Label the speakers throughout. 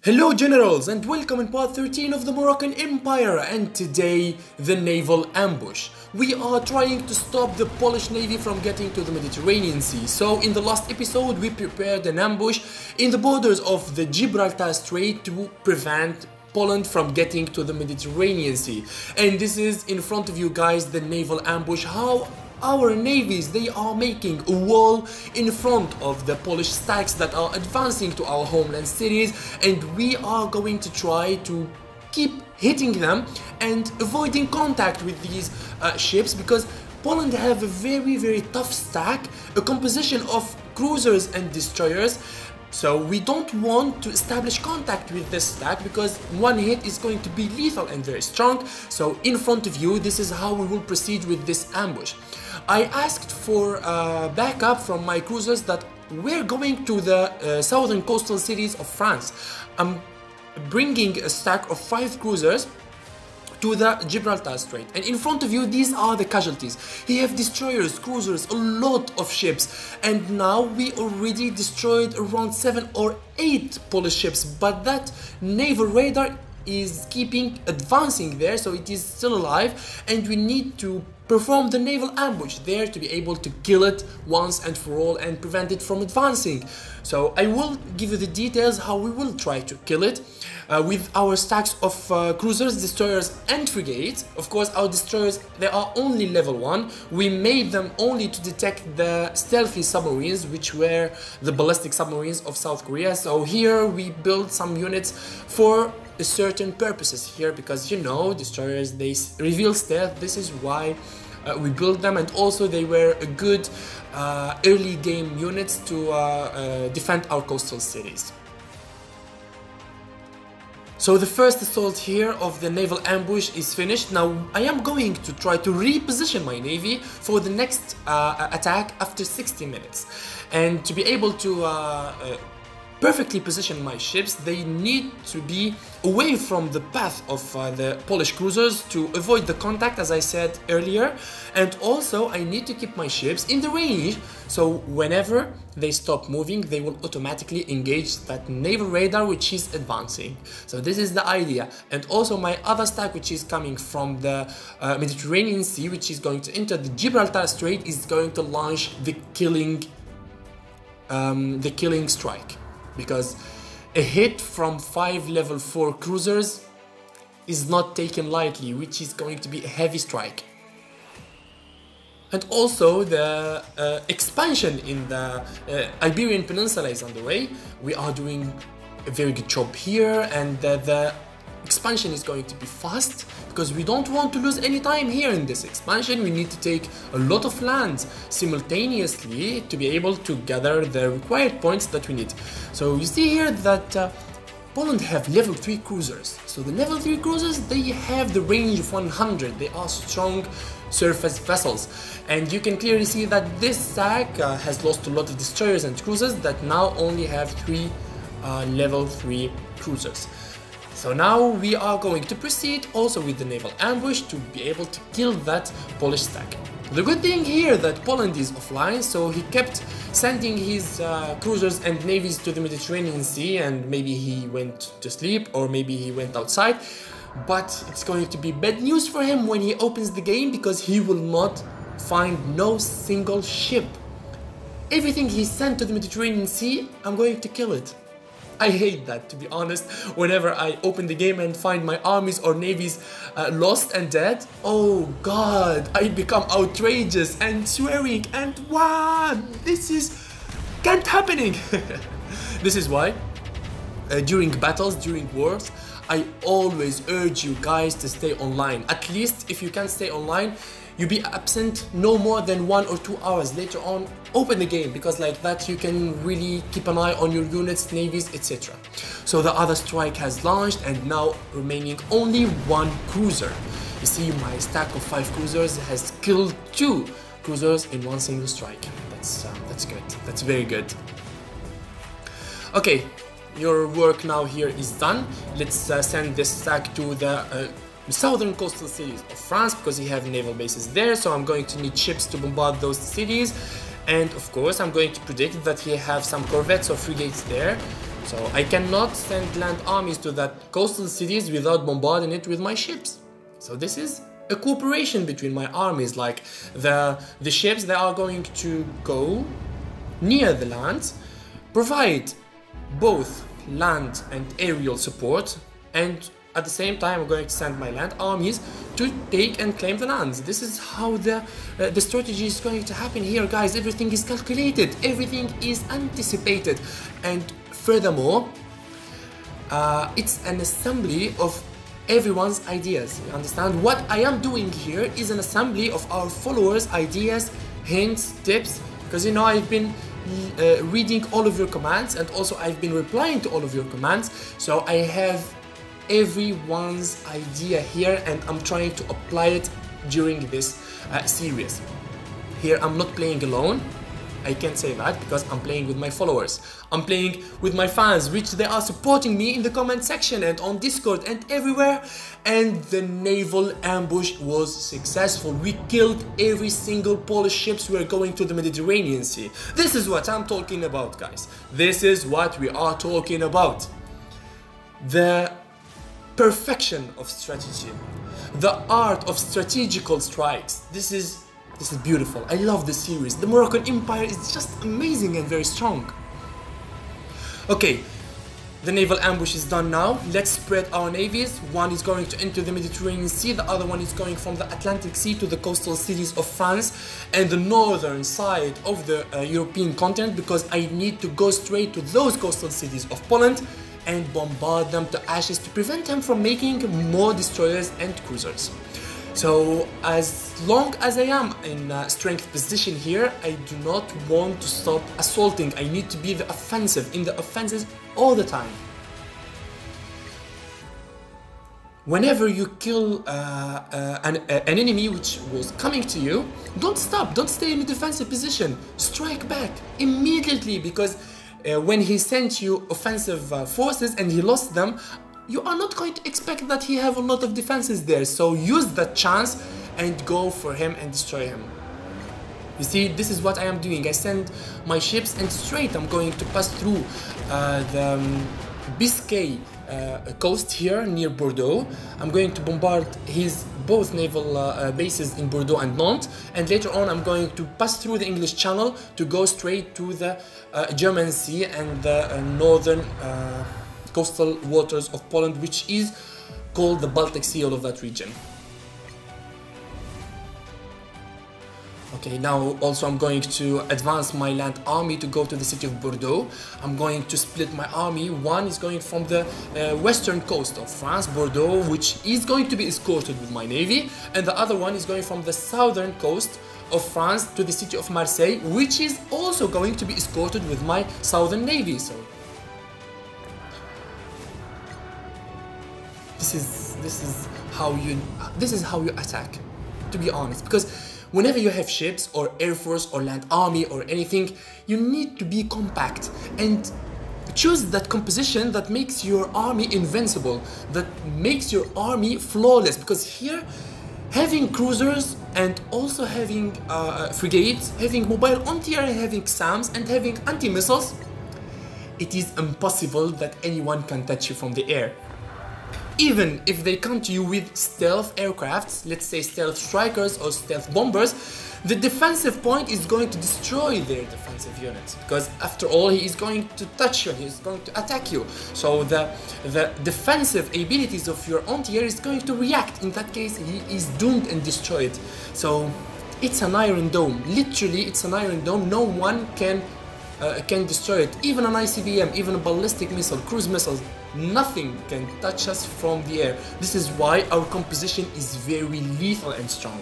Speaker 1: Hello generals and welcome in part 13 of the Moroccan Empire, and today the naval ambush. We are trying to stop the Polish navy from getting to the Mediterranean Sea. So in the last episode we prepared an ambush in the borders of the Gibraltar Strait to prevent Poland from getting to the Mediterranean Sea. And this is in front of you guys, the naval ambush, how our navies, they are making a wall in front of the Polish stacks that are advancing to our homeland cities, and we are going to try to keep hitting them and avoiding contact with these ships, because Poland have a very tough stack, a composition of cruisers and destroyers. So we don't want to establish contact with this stack because one hit is going to be lethal and very strong. So in front of you, this is how we will proceed with this ambush. I asked for backup from my cruisers that we're going to the southern coastal cities of France. I'm bringing a stack of 5 cruisers to the Gibraltar Strait, and in front of you these are the casualties. We have destroyers, cruisers, a lot of ships, and now we already destroyed around 7 or 8 Polish ships, but that naval radar is keeping advancing there, so it is still alive, and we need to perform the naval ambush there to be able to kill it once and for all and prevent it from advancing. So I will give you the details how we will try to kill it with our stacks of cruisers, destroyers and frigates. Of course, our destroyers, they are only level 1. We made them only to detect the stealthy submarines, which were the ballistic submarines of South Korea. So here we built some units for certain purposes here, because you know, destroyers, they reveal stealth. This is why we built them, and also they were a good early game units to defend our coastal cities. So the first assault here of the naval ambush is finished. Now I am going to try to reposition my navy for the next attack after 60 minutes, and to be able to perfectly position my ships, they need to be away from the path of the Polish cruisers to avoid the contact, as I said earlier, and also I need to keep my ships in the range, so whenever they stop moving they will automatically engage that naval radar which is advancing. So this is the idea. And also my other stack, which is coming from the Mediterranean Sea, which is going to enter the Gibraltar Strait, is going to launch the killing strike, because a hit from 5 level 4 cruisers is not taken lightly, which is going to be a heavy strike. And also the expansion in the Iberian Peninsula is underway. We are doing a very good job here, and the expansion is going to be fast because we don't want to lose any time here in this expansion. We need to take a lot of land simultaneously to be able to gather the required points that we need. So you see here that Poland have level 3 cruisers. So the level 3 cruisers, they have the range of 100. They are strong surface vessels, and you can clearly see that this stack has lost a lot of destroyers and cruisers that now only have 3 level 3 cruisers. So now we are going to proceed also with the naval ambush to be able to kill that Polish stack. The good thing here that Poland is offline, so he kept sending his cruisers and navies to the Mediterranean Sea, and maybe he went to sleep or maybe he went outside. But it's going to be bad news for him when he opens the game, because he will not find no single ship. Everything he sent to the Mediterranean Sea, I'm going to kill it. I hate that, to be honest. Whenever I open the game and find my armies or navies lost and dead, oh god, I become outrageous and swearing and what? This is can't happening. This is why during battles, during wars, I always urge you guys to stay online. At least if you can stay online, you be absent no more than 1 or 2 hours. Later on, open the game, because like that you can really keep an eye on your units, navies, etc. So the other strike has launched, and now remaining only 1 cruiser. You see, my stack of 5 cruisers has killed 2 cruisers in 1 single strike. That's good. That's very good. Okay, your work now here is done. Let's send this stack to the southern coastal cities of France, because we have naval bases there, so I'm going to need ships to bombard those cities. And of course I'm going to predict that we have some corvettes or frigates there So I cannot send land armies to that coastal cities without bombarding it with my ships. So this is a cooperation between my armies, like the ships that are going to go near the land, provide both land and aerial support, and at the same time I'm going to send my land armies to take and claim the lands. This is how the strategy is going to happen here, guys. Everything is calculated, everything is anticipated, and furthermore, it's an assembly of everyone's ideas. You understand? What I am doing here is an assembly of our followers' ideas, hints, tips, because you know I've been reading all of your commands, and also I've been replying to all of your commands, so I have everyone's idea here and I'm trying to apply it during this series. Here I'm not playing alone, I can't say that because I'm playing with my followers. I'm playing with my fans, which they are supporting me in the comment section and on Discord and everywhere. And the naval ambush was successful. We killed every single Polish ships who were going to the Mediterranean Sea. This is what I'm talking about, guys. This is what we are talking about. The perfection of strategy, the art of strategical strikes. This is beautiful. I love this series. The Moroccan Empire is just amazing and very strong. Okay, the naval ambush is done now. Let's spread our navies. One is going to enter the Mediterranean Sea, the other one is going from the Atlantic Sea to the coastal cities of France and the northern side of the European continent, because I need to go straight to those coastal cities of Poland and bombard them to ashes to prevent them from making more destroyers and cruisers. So as long as I am in strength position here, I do not want to stop assaulting. I need to be in the offensive all the time. Whenever you kill an enemy which was coming to you, don't stop, don't stay in a defensive position. Strike back immediately, because when he sent you offensive forces and he lost them, you are not going to expect that he have a lot of defenses there. So use that chance and go for him and destroy him. You see, this is what I am doing. I send my ships and straight I'm going to pass through the Biscay coast here near Bordeaux. I'm going to bombard his both naval bases in Bordeaux and Nantes, and later on I'm going to pass through the English Channel to go straight to the German Sea and the northern coastal waters of Poland, which is called the Baltic Sea, all of that region. Okay, now also I'm going to advance my land army to go to the city of Bordeaux. I'm going to split my army. One is going from the western coast of France, Bordeaux, which is going to be escorted with my navy, and the other one is going from the southern coast of France to the city of Marseille, which is also going to be escorted with my southern navy. So this is how you attack, to be honest, because whenever you have ships or air force or land army or anything, you need to be compact and choose that composition that makes your army invincible, that makes your army flawless. Because here, having cruisers and also having frigates, having mobile anti-air, having SAMs and having anti-missiles, it is impossible that anyone can touch you from the air. Even if they come to you with stealth aircrafts, let's say stealth strikers or stealth bombers, the defensive point is going to destroy their defensive units, because after all he is going to touch you, he is going to attack you. So the defensive abilities of your anti-air is going to react. In that case he is doomed and destroyed. So it's an iron dome, literally it's an iron dome. No one can destroy it. Even an ICBM, even a ballistic missile, cruise missiles, nothing can touch us from the air. This is why our composition is very lethal and strong.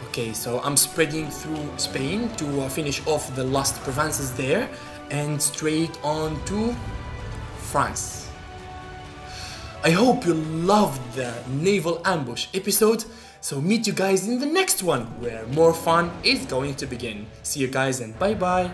Speaker 1: Okay, so I'm spreading through Spain to finish off the last provinces there and straight on to France. I hope you loved the naval ambush episode. So meet you guys in the next one, where more fun is going to begin. See you guys and bye bye.